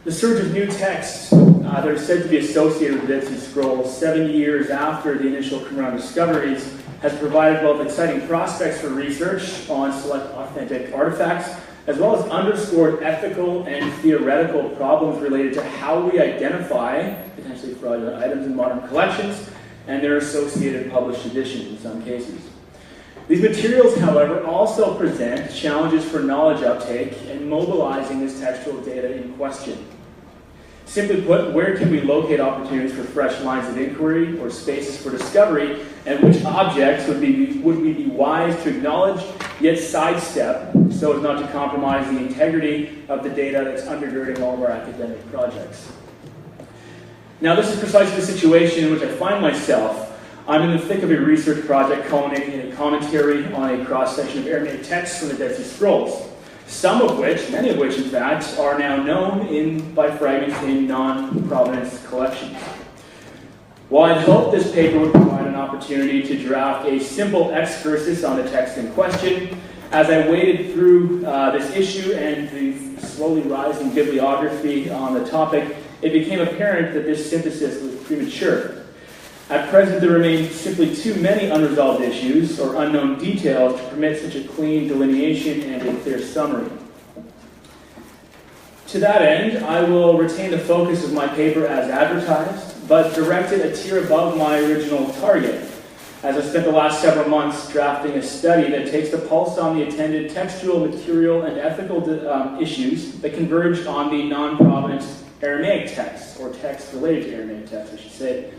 The surge of new texts that are said to be associated with the Dead Sea Scrolls 7 years after the initial Qumran discoveries has provided both exciting prospects for research on select authentic artifacts, as well as underscored ethical and theoretical problems related to how we identify potentially fraudulent items in modern collections and their associated published editions in some cases. These materials, however, also present challenges for knowledge uptake and mobilizing this textual data in question. Simply put, where can we locate opportunities for fresh lines of inquiry or spaces for discovery, and which objects would we be wise to acknowledge yet sidestep so as not to compromise the integrity of the data that's undergirding all of our academic projects? Now, this is precisely the situation in which I find myself. I'm in the thick of a research project culminating in a commentary on a cross-section of Aramaic texts from the Dead Sea Scrolls, some of which, many of which in fact, are now known by fragments in non-provenanced collections. While I'd hoped this paper would provide an opportunity to draft a simple excursus on the text in question, as I waded through this issue and the slowly rising bibliography on the topic, it became apparent that this synthesis was premature. At present, there remain simply too many unresolved issues or unknown details to permit such a clean delineation and a clear summary. To that end, I will retain the focus of my paper as advertised, but direct it a tier above my original target, as I spent the last several months drafting a study that takes the pulse on the attended textual, material, and ethical issues that converge on the non-provenanced Aramaic texts, or texts related to Aramaic texts, I should say,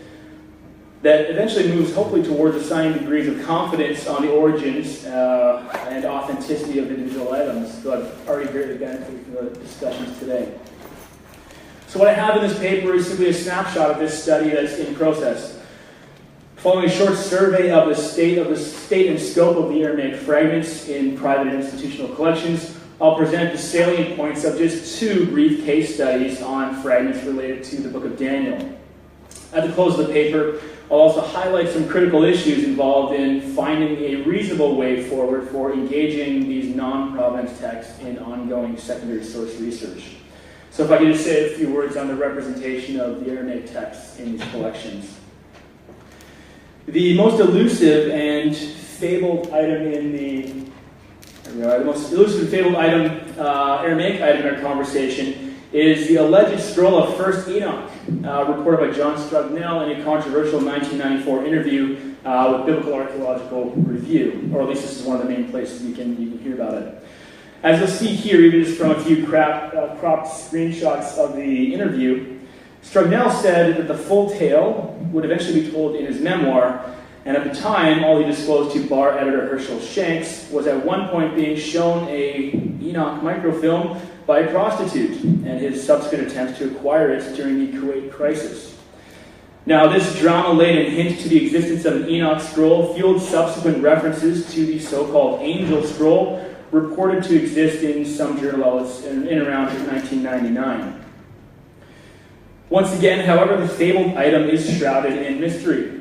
that eventually moves hopefully towards assigning degrees of confidence on the origins and authenticity of individual items, so I've already greatly benefited from the discussions today. So what I have in this paper is simply a snapshot of this study that's in process. Following a short survey of the state and scope of the Aramaic fragments in private and institutional collections, I'll present the salient points of just 2 brief case studies on fragments related to the Book of Daniel. At the close of the paper, I'll also highlight some critical issues involved in finding a reasonable way forward for engaging these non-provenance texts in ongoing secondary source research. So if I could just say a few words on the representation of the Aramaic texts in these collections. The most elusive and fabled item Aramaic item in our conversation is the alleged scroll of 1st Enoch, reported by John Strugnell in a controversial 1994 interview with Biblical Archaeological Review, or at least this is one of the main places you can hear about it. As you'll see here, even just from a few cropped screenshots of the interview, Strugnell said that the full tale would eventually be told in his memoir, and at the time, all he disclosed to bar editor Herschel Shanks was at one point being shown a Enoch microfilm by a prostitute and his subsequent attempts to acquire it during the Kuwait crisis. Now, this drama-laden hint to the existence of an Enoch scroll fueled subsequent references to the so-called angel scroll reported to exist in some journal outlets in around 1999. Once again, however, the fabled item is shrouded in mystery.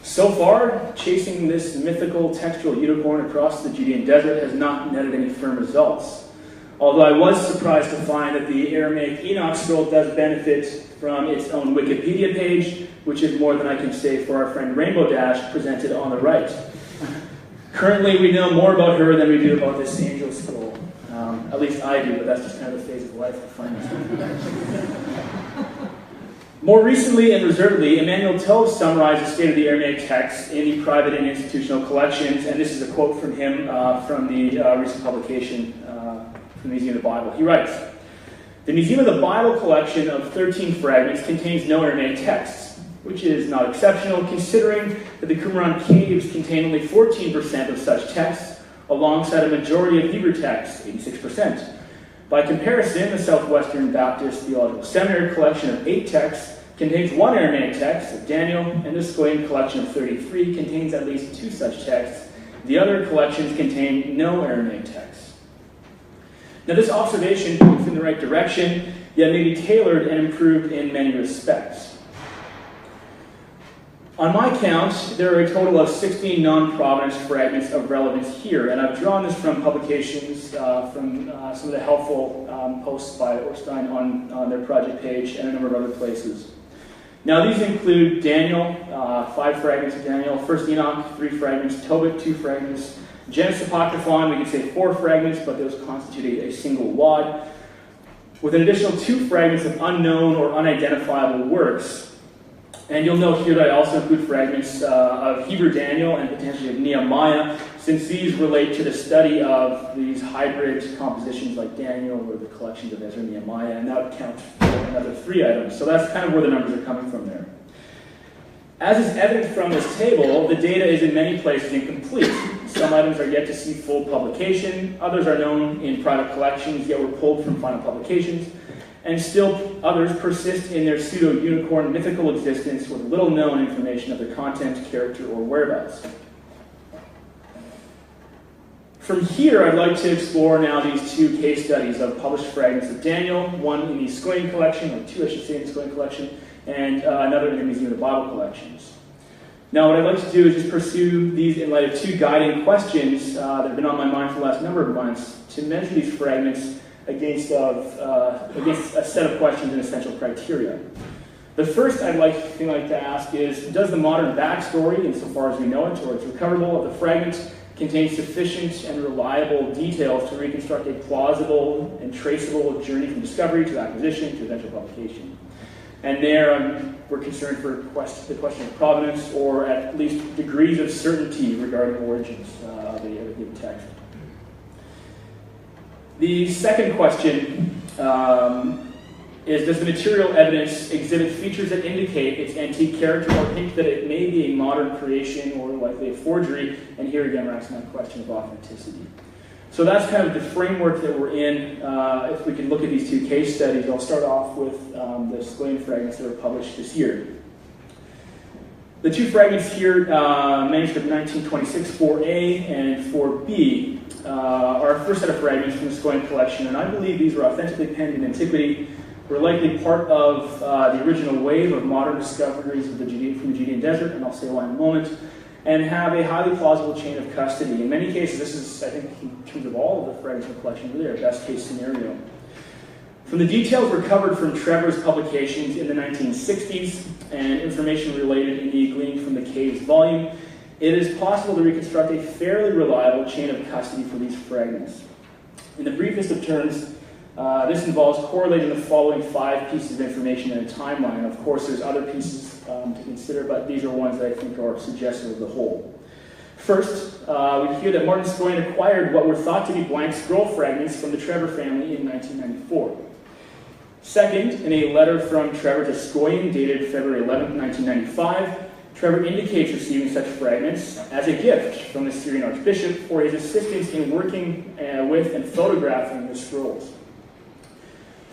So far, chasing this mythical textual unicorn across the Judean desert has not netted any firm results. Although I was surprised to find that the Aramaic Enoch scroll does benefit from its own Wikipedia page, which is more than I can say for our friend Rainbow Dash, presented on the right. Currently, we know more about her than we do about this angel scroll. At least I do, but that's just kind of the phase of life I find myself. More recently and reservedly, Emmanuel Tove summarized the state of the Aramaic text in the private and institutional collections, and this is a quote from him from the recent publication from the Museum of the Bible. He writes, "The Museum of the Bible collection of 13 fragments contains no Aramaic texts, which is not exceptional considering that the Qumran caves contain only 14% of such texts, alongside a majority of Hebrew texts, 86%. By comparison, the Southwestern Baptist Theological Seminary collection of 8 texts contains 1 Aramaic text of Daniel, and the Schøyen collection of 33 contains at least 2 such texts. The other collections contain no Aramaic texts." Now, this observation points in the right direction, yet may be tailored and improved in many respects. On my count, there are a total of 16 non-provenanced fragments of relevance here, and I've drawn this from publications, from some of the helpful posts by Orstein on their project page and a number of other places. Now these include Daniel, 5 fragments of Daniel, 1st Enoch, 3 fragments, Tobit, 2 fragments, Genesis Apocryphon, we can say 4 fragments, but those constitute a single wad, with an additional 2 fragments of unknown or unidentifiable works. And you'll note here that I also include fragments of Hebrew Daniel and potentially of Nehemiah, since these relate to the study of these hybrid compositions like Daniel or the collections of Ezra and Nehemiah, and that would count for another 3 items. So that's kind of where the numbers are coming from there. As is evident from this table, the data is in many places incomplete. Some items are yet to see full publication, others are known in private collections, yet were pulled from final publications, and still others persist in their pseudo-unicorn mythical existence with little known information of their content, character, or whereabouts. From here, I'd like to explore now these 2 case studies of published fragments of Daniel, one in the Schøyen collection, or 2 I should say in the Schøyen collection, and another in the Museum of the Bible collections. Now what I'd like to do is just pursue these in light of 2 guiding questions that have been on my mind for the last number of months to measure these fragments against a set of questions and essential criteria. The first thing I'd like to ask is, does the modern backstory, insofar as we know it, or it's recoverable, of the fragment contain sufficient and reliable details to reconstruct a plausible and traceable journey from discovery to acquisition to eventual publication? And there we're concerned for the question of provenance, or at least degrees of certainty regarding origins of a given text. The second question is, does the material evidence exhibit features that indicate its antique character or hint that it may be a modern creation or likely a forgery? And here again, we're asking that question of authenticity. So that's kind of the framework that we're in. If we can look at these 2 case studies, I'll start off with the Schøyen fragments that were published this year. The 2 fragments here, manuscript 1926 4A and 4B, are our first set of fragments from the Schøyen collection, and I believe these were authentically penned in antiquity, were likely part of the original wave of modern discoveries of from the Judean desert, and I'll say why in a moment, and have a highly plausible chain of custody. In many cases, this is, I think, in terms of all of the fragments in the collection, really our best case scenario. From the details recovered from Trevor's publications in the 1960s and information related indeed gleaned from the Caves volume, it is possible to reconstruct a fairly reliable chain of custody for these fragments. In the briefest of terms, this involves correlating the following 5 pieces of information in a timeline. Of course, there's other pieces to consider, but these are ones that I think are suggestive of the whole. First, we hear that Martin Schøyen acquired what were thought to be blank scroll fragments from the Trevor family in 1994. Second, in a letter from Trevor to Schøyen dated February 11, 1995, Trevor indicates receiving such fragments as a gift from the Syrian Archbishop for his assistance in working with and photographing the scrolls.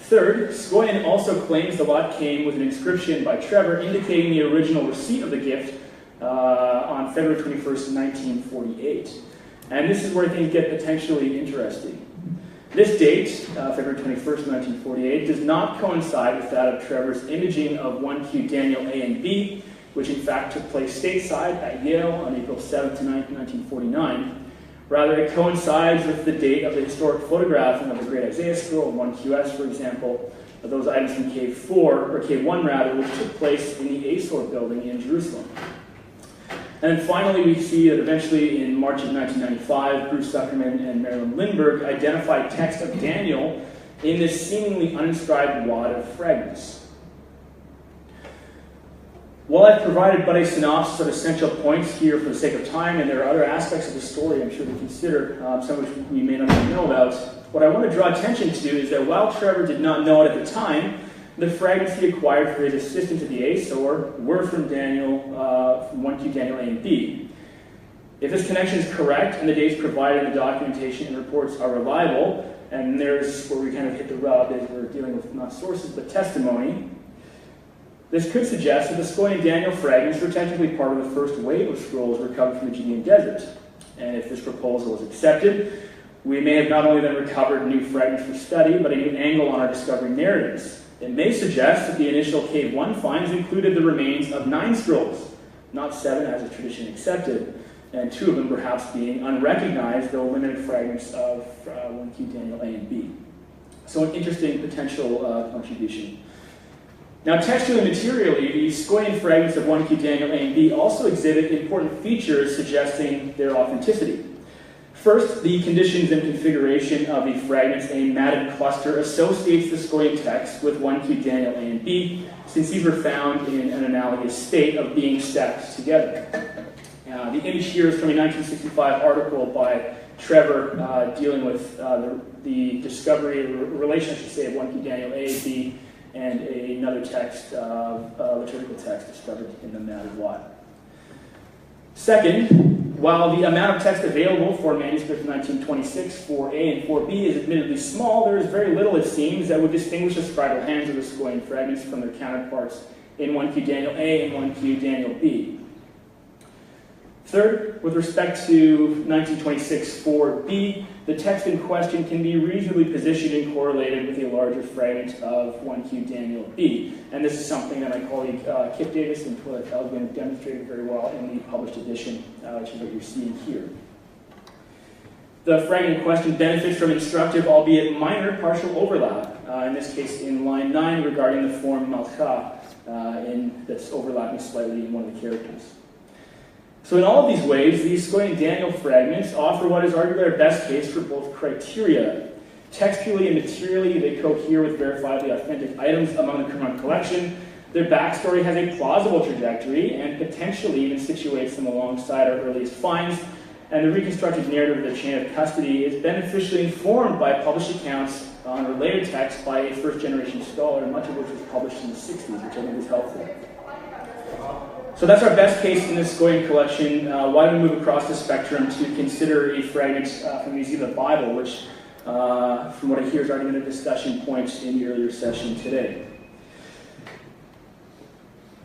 Third, Schøyen also claims the lot came with an inscription by Trevor indicating the original receipt of the gift on February 21st, 1948. And this is where things get potentially interesting. This date, February 21st, 1948, does not coincide with that of Trevor's imaging of 1Q Daniel A and B, which in fact took place stateside at Yale on April 7th to 9th, 1949. Rather, it coincides with the date of the historic photographing of the Great Isaiah Scroll, 1QS, for example, of those items from Cave 4, or Cave 1 rather, which took place in the ASOR building in Jerusalem. And then finally, we see that eventually in March of 1995, Bruce Zuckerman and Marilyn Lindbergh identified text of Daniel in this seemingly uninscribed wad of fragments. While I've provided but a synopsis of essential points here for the sake of time, and there are other aspects of the story I'm sure to consider, some of which we may not even know about, what I want to draw attention to is that while Trevor did not know it at the time, the fragments he acquired for his assistant at the ASOR were from Daniel, from 1Q Daniel A and B. If this connection is correct and the dates provided in the documentation and reports are reliable, and there's where we kind of hit the rub as we're dealing with not sources but testimony, this could suggest that the Schøyen Daniel fragments were technically part of the first wave of scrolls recovered from the Judean desert. And if this proposal is accepted, we may have not only then recovered new fragments for study, but a new angle on our discovery narratives. It may suggest that the initial Cave 1 finds included the remains of 9 scrolls, not 7 as a tradition accepted, and 2 of them perhaps being unrecognized, though limited fragments of 1Q Daniel A and B. So an interesting potential contribution. Now, textually and materially, the Schøyen fragments of 1Q Daniel A and B also exhibit important features suggesting their authenticity. First, the conditions and configuration of the fragments A matted cluster associates the Schøyen text with 1Q Daniel A and B, since these were found in an analogous state of being stacked together. The image here is from a 1965 article by Trevor dealing with the discovery, relation, I should say, of 1Q Daniel A and B, and another text, liturgical text discovered in the matted lot. Second, while the amount of text available for manuscripts 1926, 4A and 4B is admittedly small, there is very little, it seems, that would distinguish the scribal hands of the Schøyen fragments from their counterparts in 1Q Daniel A and 1Q Daniel B. Third, with respect to 1926, 4B, the text in question can be reasonably positioned and correlated with a larger fragment of 1Q Daniel B. And this is something that my colleague Kip Davis and Twila Elgin demonstrated very well in the published edition, which is what you're seeing here. The fragment in question benefits from instructive, albeit minor, partial overlap, in this case in line 9 regarding the form malcha, that's overlapping slightly in one of the characters. So in all of these ways, these Schøyen Daniel fragments offer what is arguably our best case for both criteria. Textually and materially, they cohere with verifiably authentic items among the Qumran collection. Their backstory has a plausible trajectory and potentially even situates them alongside our earliest finds. And the reconstructed narrative of the chain of custody is beneficially informed by published accounts on related texts by a first-generation scholar, much of which was published in the 60s, which I think is helpful. So that's our best case in this Schøyen collection. Why don't we move across the spectrum to consider a fragment from the Museum of the Bible, which, from what I hear, has already been a discussion point in the earlier session today.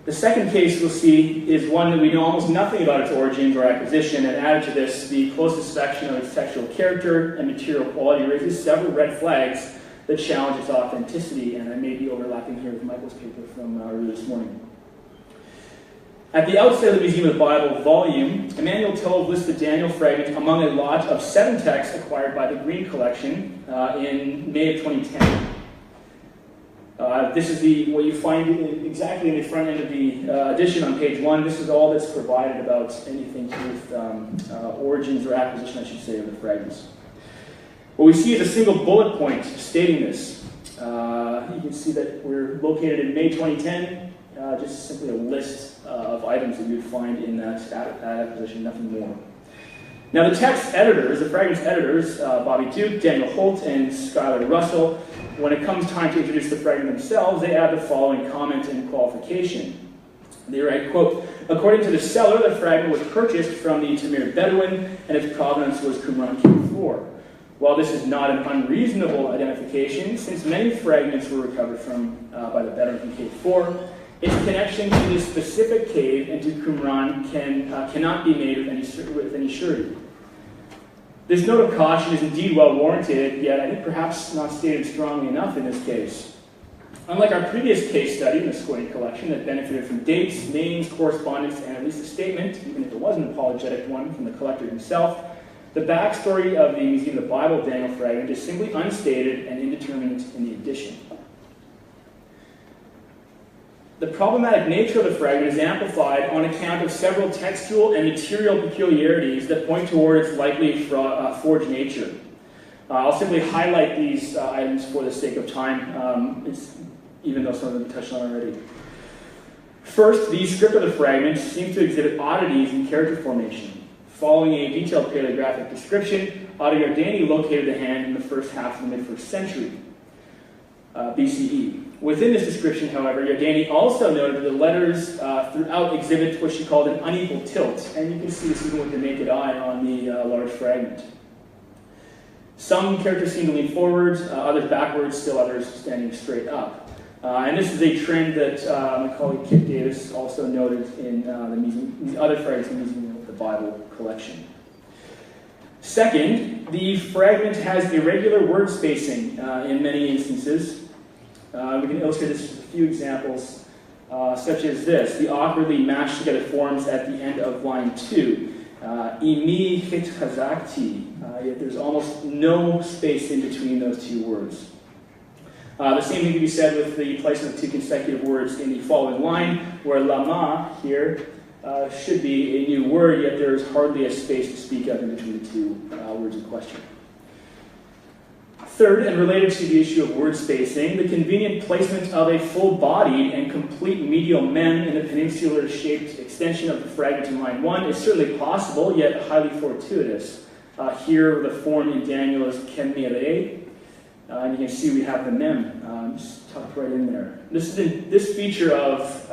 The second case we'll see is one that we know almost nothing about its origins or acquisition, and added to this, the close inspection of its textual character and material quality raises several red flags that challenge its authenticity, and I may be overlapping here with Michael's paper from earlier this morning. At the outset of the Museum of the Bible volume, Emmanuel Tove lists the Daniel fragment among a lot of 7 texts acquired by the Green Collection in May of 2010. This is what you find exactly in the front end of the edition on page 1. This is all that's provided about anything to do with origins or acquisition, I should say, of the fragments. What we see is a single bullet point stating this. You can see that we're located in May 2010. Just simply a list of items that you would find in that acquisition, nothing more. Now the text editors, the fragments editors, Bobby Duke, Daniel Holt, and Skylar Russell, when it comes time to introduce the fragment themselves, they add the following comment and qualification. They write, quote, according to the seller, the fragment was purchased from the Tamir Bedouin, and its provenance was Qumran Q4. While this is not an unreasonable identification, since many fragments were recovered from by the Bedouin from Cave 4, its connection to this specific cave and to Qumran cannot be made with any surety. This note of caution is indeed well warranted, yet I think perhaps not stated strongly enough in this case. Unlike our previous case study in the Schøyen collection that benefited from dates, names, correspondence, and at least a statement, even if it was an apologetic one from the collector himself, the backstory of the Museum of the Bible Daniel fragment is simply unstated and indeterminate in the edition. The problematic nature of the fragment is amplified on account of several textual and material peculiarities that point toward its likely forged nature. I'll simply highlight these items for the sake of time, even though some of them touched on already. First, the script of the fragment seems to exhibit oddities in character formation. Following a detailed paleographic description, Otto Yardeni located the hand in the first half of the mid-1st century BCE. Within this description, however, Yardeni also noted that the letters throughout exhibit what she called an unequal tilt, and you can see this even with the naked eye on the large fragment. Some characters seem to lean forward, others backwards, still others standing straight up. And this is a trend that my colleague Kip Davis also noted in the other fragments in the Museum of the Bible collection. Second, the fragment has irregular word spacing in many instances. We can illustrate this with a few examples. such as this, the awkwardly matched together forms at the end of line 2. Imi hit chazakti, yet there's almost no space in between those two words. The same thing can be said with the placement of two consecutive words in the following line, where lama here should be a new word, yet there is hardly a space to speak of in between the two words in question. Third, and related to the issue of word spacing, the convenient placement of a full-bodied and complete medial mem in the peninsular-shaped extension of the fragment in line 1 is certainly possible, yet highly fortuitous. Here, the form in Daniel is kemire, and you can see we have the mem just tucked right in there. This feature of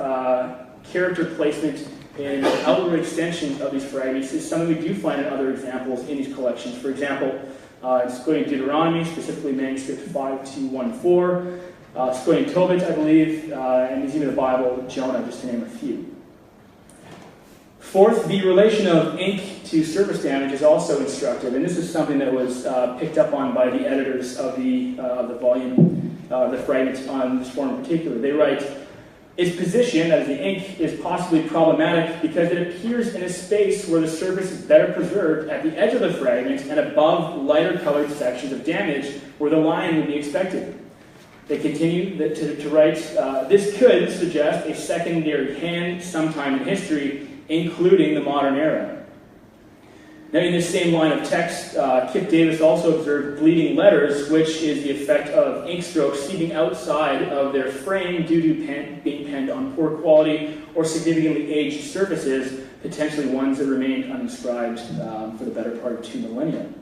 character placement in outward extensions of these fragments is something we do find in other examples in these collections. For example, it's quoting Deuteronomy, specifically manuscript 5214. It's quoting Tobit, I believe, and Museum of the Bible, Jonah, just to name a few. Fourth, the relation of ink to surface damage is also instructive, and this is something that was picked up on by the editors of the volume, the fragments on this form in particular. They write, its position, that is the ink, is possibly problematic because it appears in a space where the surface is better preserved at the edge of the fragment and above lighter colored sections of damage where the line would be expected. They continue to write, this could suggest a secondary hand sometime in history, including the modern era. Now, in this same line of text, Kip Davis also observed bleeding letters, which is the effect of ink strokes seeping outside of their frame due to being penned on poor quality or significantly aged surfaces, potentially ones that remained uninscribed for the better part of 2 millennia.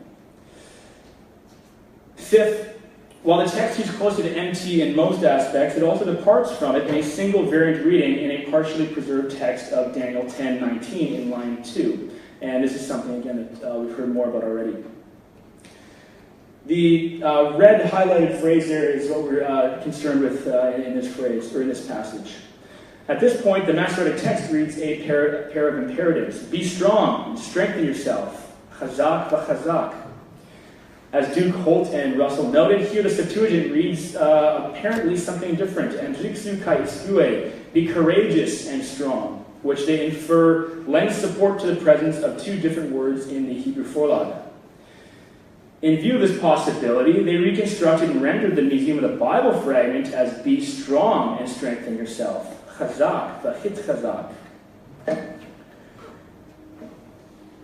Fifth, while the text is closer to MT in most aspects, it also departs from it in a single variant reading in a partially preserved text of Daniel 10:19 in line 2. And this is something, again, that we've heard more about already. The red highlighted phrase there is what we're concerned with in this phrase, or in this passage. At this point, the Masoretic text reads a pair of imperatives. Be strong, strengthen yourself. Chazak v'chazak. As Duke, Holt, and Russell noted, here the Septuagint reads apparently something different. And Riksu kaiskue, be courageous and strong, which they infer lends support to the presence of two different words in the Hebrew Vorlage. In view of this possibility, they reconstructed and rendered the Museum of the Bible fragment as be strong and strengthen yourself. Chazak, v'hit chazak.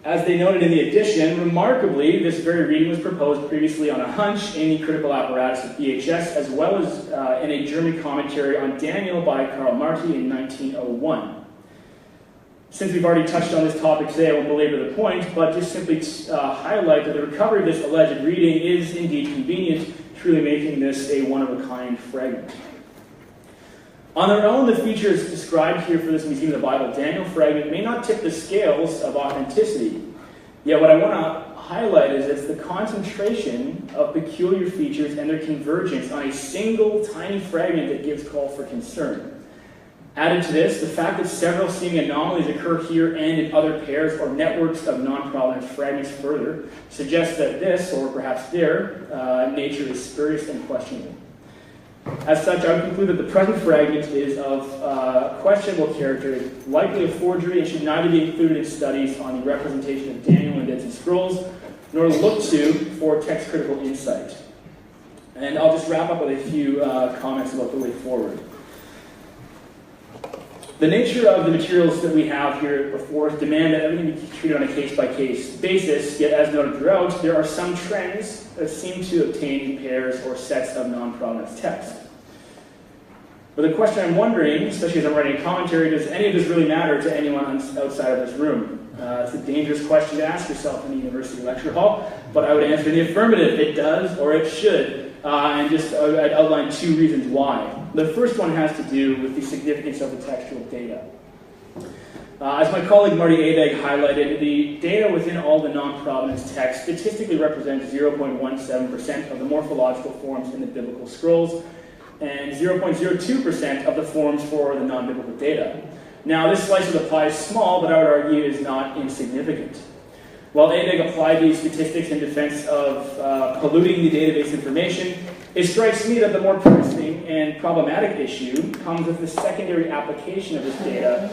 As they noted in the edition, remarkably, this very reading was proposed previously on a hunch in the critical apparatus of BHS, as well as in a German commentary on Daniel by Karl Marti in 1901. Since we've already touched on this topic today, I won't belabor the point, but just simply highlight that the recovery of this alleged reading is indeed convenient, truly making this a one-of-a-kind fragment. On their own, the features described here for this Museum of the Bible Daniel fragment may not tip the scales of authenticity. Yet what I want to highlight is it's the concentration of peculiar features and their convergence on a single tiny fragment that gives call for concern. Added to this, the fact that several seeming anomalies occur here and in other pairs or networks of non-provenanced fragments further suggests that this, or perhaps their, nature is spurious and questionable. As such, I would conclude that the present fragment is of questionable character, likely a forgery, and should neither be included in studies on the representation of Daniel and Dead Sea Scrolls, nor looked to for text-critical insight. And I'll just wrap up with a few comments about the way forward. The nature of the materials that we have here before us demand that everything be treated on a case-by-case basis, yet as noted throughout, there are some trends that seem to obtain in pairs or sets of non-provenanced text. But the question I'm wondering, especially as I'm writing a commentary, does any of this really matter to anyone outside of this room? It's a dangerous question to ask yourself in a university lecture hall, but I would answer in the affirmative. It does, or it should. And just I'd outline 2 reasons why. The first one has to do with the significance of the textual data. As my colleague Marty Abegg highlighted, the data within all the non-provenance texts statistically represents 0.17% of the morphological forms in the biblical scrolls and 0.02% of the forms for the non-biblical data. Now, this slice of the pie is small, but I would argue is not insignificant. While ADEG applied these statistics in defense of polluting the database information, it strikes me that the more pressing and problematic issue comes with the secondary application of this data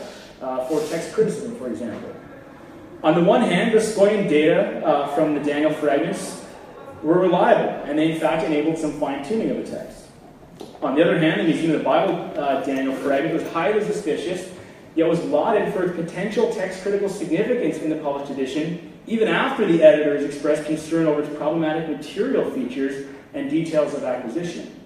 for text criticism, for example. On the one hand, the Schøyen data from the Daniel fragments were reliable, and they in fact enabled some fine-tuning of the text. On the other hand, the Museum of the Bible Daniel fragment was highly suspicious, yet was lauded for its potential text-critical significance in the published edition, even after the editors expressed concern over its problematic material features and details of acquisition.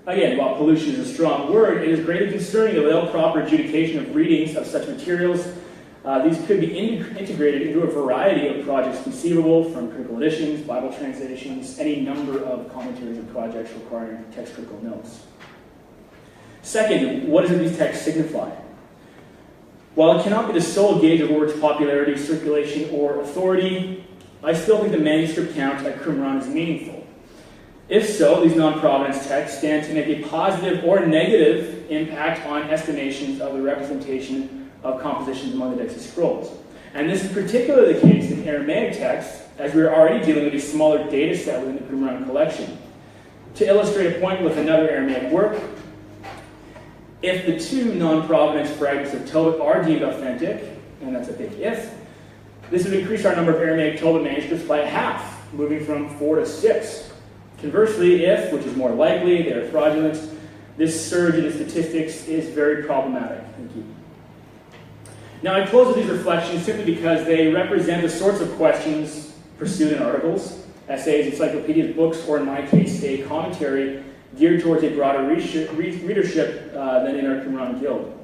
Again, while pollution is a strong word, it is greatly concerning that without proper adjudication of readings of such materials, these could be integrated into a variety of projects conceivable, from critical editions, Bible translations, any number of commentaries and projects requiring text critical notes. Second, what does these texts signify? While it cannot be the sole gauge of a work's popularity, circulation, or authority, I still think the manuscript count at Qumran is meaningful. If so, these non-provenance texts stand to make a positive or negative impact on estimations of the representation of compositions among the Dead Sea Scrolls. And this is particularly the case in Aramaic texts, as we are already dealing with a smaller data set within the Qumran collection. To illustrate a point with another Aramaic work, if the two non-provenance fragments of Tobit are deemed authentic, and that's a big if, this would increase our number of Aramaic Tobit manuscripts by a half, moving from 4 to 6. Conversely, if, which is more likely, they are fraudulent, this surge in the statistics is very problematic. Thank you. Now, I close with these reflections simply because they represent the sorts of questions pursued in articles, essays, encyclopedias, books, or in my case, a commentary geared towards a broader readership than in our Qumran Guild.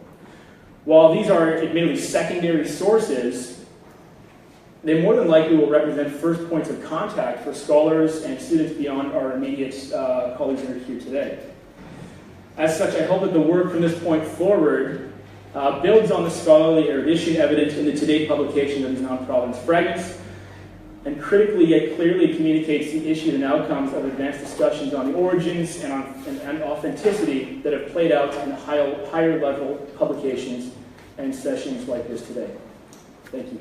While these are admittedly secondary sources, they more than likely will represent first points of contact for scholars and students beyond our immediate colleagues that are here today. As such, I hope that the work from this point forward builds on the scholarly erudition evident in the to-date publication of these non-provenance fragments, and critically yet clearly communicates the issues and outcomes of advanced discussions on the origins and authenticity that have played out in the higher level publications and sessions like this today. Thank you.